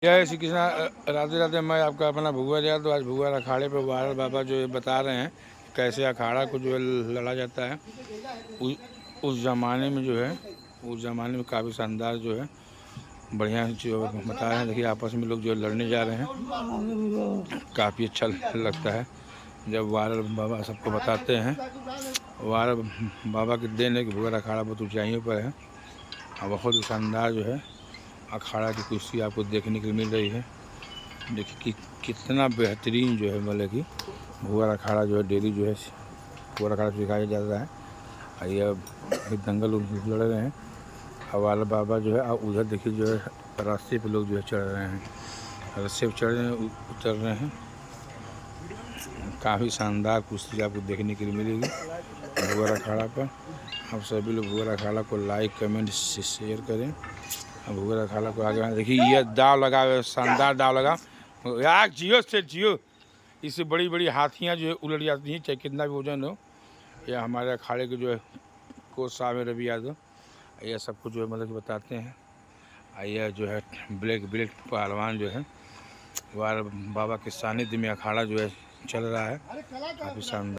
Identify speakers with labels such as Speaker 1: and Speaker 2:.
Speaker 1: जय श्री कृष्णा। राधे राधे। मैं आपका अपना भुआ यार। तो आज भुआ अखाड़े पे वायरल बाबा जो है बता रहे हैं कैसे अखाड़ा को जो है लड़ा जाता है। उस ज़माने में जो है, उस ज़माने में काफ़ी शानदार जो है बढ़िया जो बता रहे हैं। देखिए आपस में लोग जो लड़ने जा रहे हैं, काफ़ी अच्छा लगता है जब वायरल बाबा सबको बताते हैं। वायरल बाबा की देन है कि भुआ अखाड़ा बहुत ऊंचाइयों पर है और बहुत ही शानदार जो है अखाड़ा की कुश्ती आपको देखने के लिए मिल रही है। देखिए कि कितना बेहतरीन जो है मतलब कि भुआ अखाड़ा जो है डेली जो है भुआ अखाड़ा सिखाया जाता है। और ये दंगल लड़ रहे हैं। हवाला बाबा जो है और उधर देखिए जो है रास्ते पे लोग जो है चढ़ रहे हैं, रस्से पे चढ़ रहे हैं, उतर रहे हैं। काफ़ी शानदार कुश्ती आपको देखने के लिए मिलेगी भुआ अखाड़ा पर। आप सभी लोग भुआ अखाड़ा को लाइक कमेंट शेयर करें। भुआ अखाड़ा को आगे देखिए ये दाव लगा हुआ है, शानदार दाव लगा यार। जियो से जियो। इससे बड़ी बड़ी हाथियाँ जो है उलट जाती हैं चाहे कितना भी वजन हो। यह हमारे अखाड़े के जो है कोच साहब है रवि यादव, यह सब कुछ जो है मतलब कि बताते हैं। यह जो है ब्लैक बेल्ट पहलवान जो है वार बाबा के सानिध्य में अखाड़ा जो है चल रहा है, काफ़ी शानदार।